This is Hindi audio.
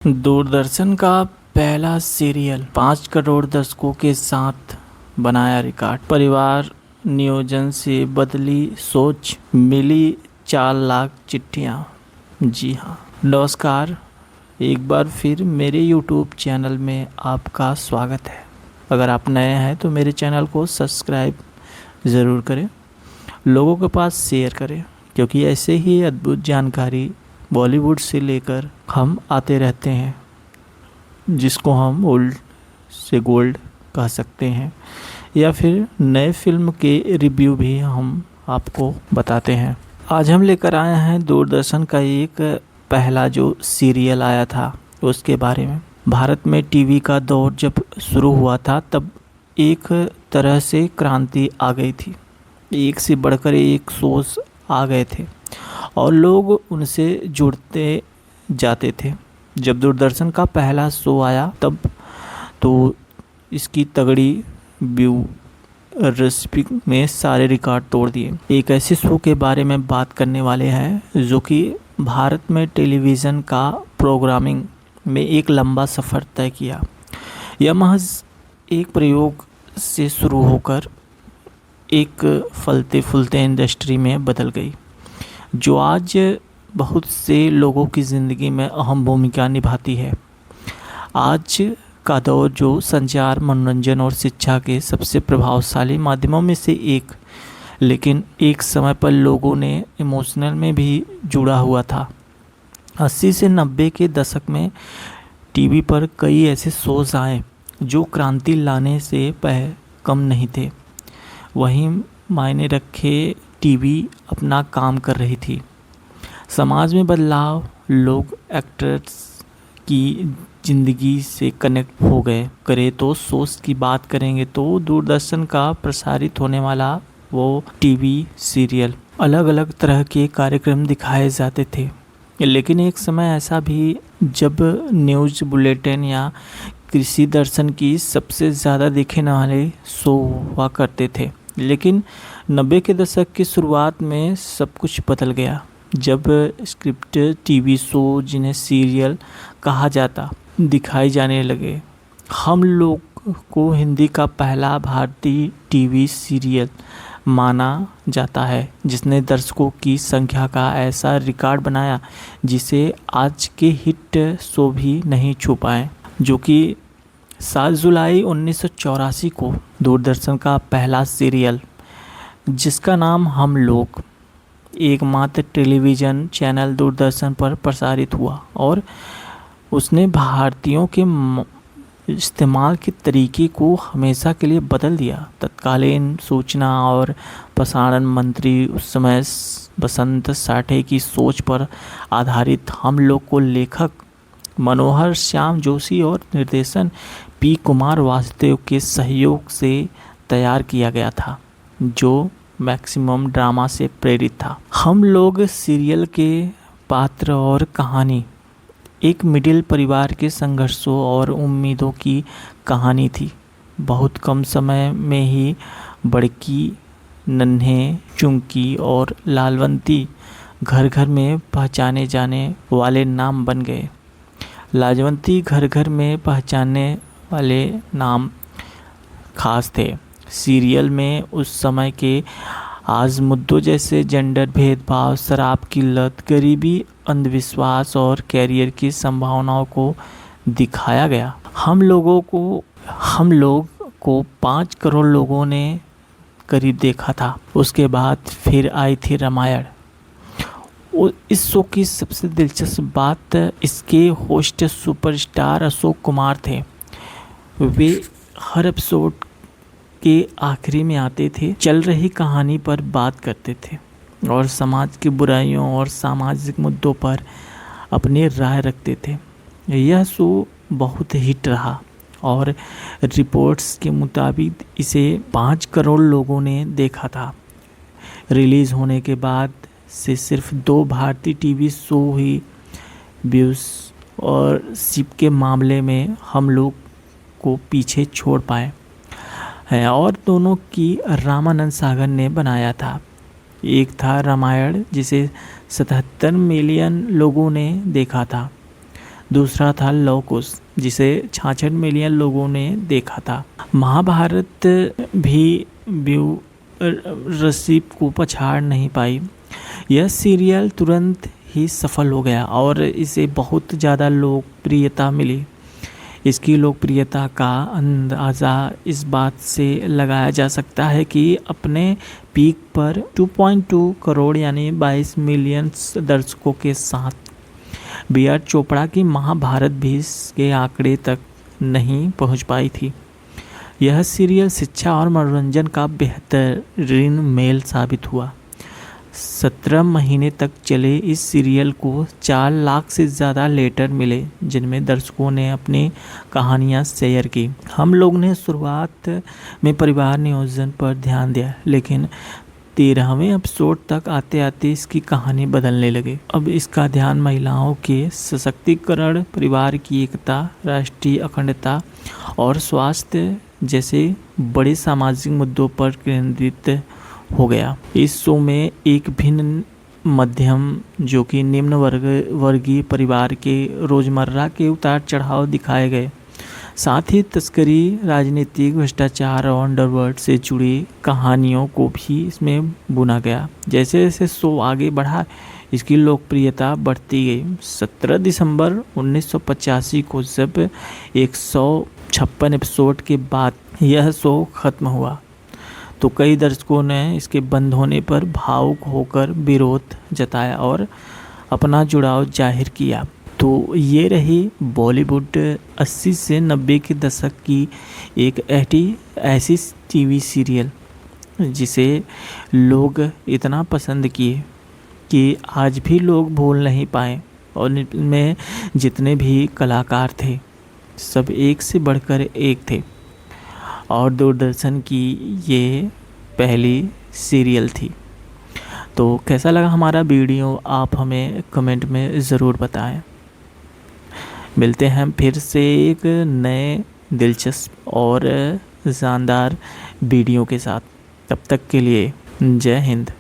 दूरदर्शन का पहला सीरियल 5 करोड़ दर्शकों के साथ बनाया रिकॉर्ड। परिवार नियोजन से बदली सोच, मिली 4 लाख चिट्ठियाँ। जी हाँ, नमस्कार। एक बार फिर मेरे YouTube चैनल में आपका स्वागत है। अगर आप नए हैं तो मेरे चैनल को सब्सक्राइब ज़रूर करें, लोगों के पास शेयर करें, क्योंकि ऐसे ही अद्भुत जानकारी बॉलीवुड से लेकर हम आते रहते हैं, जिसको हम ओल्ड से गोल्ड कह सकते हैं, या फिर नए फिल्म के रिव्यू भी हम आपको बताते हैं। आज हम लेकर आए हैं दूरदर्शन का एक पहला जो सीरियल आया था उसके बारे में। भारत में टीवी का दौर जब शुरू हुआ था तब एक तरह से क्रांति आ गई थी। एक से बढ़कर एक शोज आ गए थे और लोग उनसे जुड़ते जाते थे। जब दूरदर्शन का पहला शो आया तब तो इसकी तगड़ी व्यू रेसिपी में सारे रिकॉर्ड तोड़ दिए। एक ऐसे शो के बारे में बात करने वाले हैं जो कि भारत में टेलीविज़न का प्रोग्रामिंग में एक लंबा सफ़र तय किया। यह महज एक प्रयोग से शुरू होकर एक फलते फूलते इंडस्ट्री में बदल गई, जो आज बहुत से लोगों की ज़िंदगी में अहम भूमिका निभाती है। आज का दौर जो संचार, मनोरंजन और शिक्षा के सबसे प्रभावशाली माध्यमों में से एक, लेकिन एक समय पर लोगों ने इमोशनल में भी जुड़ा हुआ था। 80 से 90 के दशक में टीवी पर कई ऐसे शोज आए जो क्रांति लाने से कम नहीं थे। वहीं मायने रखे टीवी अपना काम कर रही थी। समाज में बदलाव, लोग एक्टर्स की ज़िंदगी से कनेक्ट हो गए। करें तो शोज की बात करेंगे तो दूरदर्शन का प्रसारित होने वाला वो टीवी सीरियल अलग अलग तरह के कार्यक्रम दिखाए जाते थे। लेकिन एक समय ऐसा भी जब न्यूज़ बुलेटिन या कृषि दर्शन की सबसे ज़्यादा देखने वाले शो हुआ करते थे। लेकिन 90 के दशक की शुरुआत में सब कुछ बदल गया, जब स्क्रिप्ट टीवी शो, जिन्हें सीरियल कहा जाता, दिखाए जाने लगे। हम लोग को हिंदी का पहला भारतीय टीवी सीरियल माना जाता है, जिसने दर्शकों की संख्या का ऐसा रिकॉर्ड बनाया जिसे आज के हिट शो भी नहीं छू पाए। जो कि 7 जुलाई 1984 को दूरदर्शन का पहला सीरियल, जिसका नाम हम लोग, एकमात्र टेलीविज़न चैनल दूरदर्शन पर प्रसारित हुआ और उसने भारतीयों के इस्तेमाल के तरीके को हमेशा के लिए बदल दिया। तत्कालीन सूचना और प्रसारण मंत्री उस समय बसंत साठे की सोच पर आधारित हम लोग को लेखक मनोहर श्याम जोशी और निर्देशन पी कुमार वासुदेव के सहयोग से तैयार किया गया था, जो मैक्सिमम ड्रामा से प्रेरित था। हम लोग सीरियल के पात्र और कहानी एक मिडिल परिवार के संघर्षों और उम्मीदों की कहानी थी। बहुत कम समय में ही बड़की, नन्हे, चुंकी और लालवंती घर घर में पहचाने जाने वाले नाम बन गए। लाजवंती घर घर में पहचानने वाले नाम खास थे। सीरियल में उस समय के आज मुद्दों जैसे जेंडर भेदभाव, शराब की लत, गरीबी, अंधविश्वास और कैरियर की संभावनाओं को दिखाया गया। हम लोग को 5 करोड़ लोगों ने करीब देखा था। उसके बाद फिर आई थी रामायण। इस शो की सबसे दिलचस्प बात इसके होस्ट सुपरस्टार अशोक कुमार थे। वे हर एपिसोड के आखिरी में आते थे, चल रही कहानी पर बात करते थे और समाज की बुराइयों और सामाजिक मुद्दों पर अपनी राय रखते थे। यह शो बहुत हिट रहा और रिपोर्ट्स के मुताबिक इसे 5 करोड़ लोगों ने देखा था। रिलीज़ होने के बाद से सिर्फ 2 भारतीय टीवी शो ही व्यूज़ और शिप के मामले में हम लोग को पीछे छोड़ पाए हैं, और दोनों की रामानंद सागर ने बनाया था। एक था रामायण, जिसे 77 मिलियन लोगों ने देखा था। दूसरा था लव कुश, जिसे 66 मिलियन लोगों ने देखा था। महाभारत भी व्यूअरशिप को पछाड़ नहीं पाई। यह सीरियल तुरंत ही सफल हो गया और इसे बहुत ज़्यादा लोकप्रियता मिली। इसकी लोकप्रियता का अंदाज़ा इस बात से लगाया जा सकता है कि अपने पीक पर 2.2 करोड़ यानी 22 मिलियन दर्शकों के साथ बी आर चोपड़ा की महाभारत भी इसके आंकड़े तक नहीं पहुंच पाई थी। यह सीरियल शिक्षा और मनोरंजन का बेहतरीन मेल साबित हुआ। 17 महीने तक चले इस सीरियल को 4 लाख से ज़्यादा लेटर मिले, जिनमें दर्शकों ने अपनी कहानियाँ शेयर की। हम लोग ने शुरुआत में परिवार नियोजन पर ध्यान दिया, लेकिन 13वें एपिसोड तक आते आते इसकी कहानी बदलने लगे। अब इसका ध्यान महिलाओं के सशक्तिकरण, परिवार की एकता, राष्ट्रीय अखंडता और स्वास्थ्य जैसे बड़े सामाजिक मुद्दों पर केंद्रित हो गया। इस शो में एक भिन्न मध्यम जो कि निम्न वर्गीय परिवार के रोजमर्रा के उतार चढ़ाव दिखाए गए। साथ ही तस्करी, राजनीतिक, भ्रष्टाचार और अंडरवर्ल्ड से जुड़ी कहानियों को भी इसमें बुना गया। जैसे जैसे शो आगे बढ़ा, इसकी लोकप्रियता बढ़ती गई। 17 दिसंबर 1985 को जब 156 एपिसोड के बाद यह शो खत्म हुआ तो कई दर्शकों ने इसके बंद होने पर भावुक होकर विरोध जताया और अपना जुड़ाव जाहिर किया। तो ये रही बॉलीवुड 80 से 90 के दशक की एक ऐसी टीवी सीरियल जिसे लोग इतना पसंद किए कि आज भी लोग भूल नहीं पाए। और इनमें जितने भी कलाकार थे सब एक से बढ़कर एक थे और दूरदर्शन की ये पहली सीरियल थी। तो कैसा लगा हमारा वीडियो, आप हमें कमेंट में ज़रूर बताएं। मिलते हैं फिर से एक नए दिलचस्प और शानदार वीडियो के साथ। तब तक के लिए जय हिंद।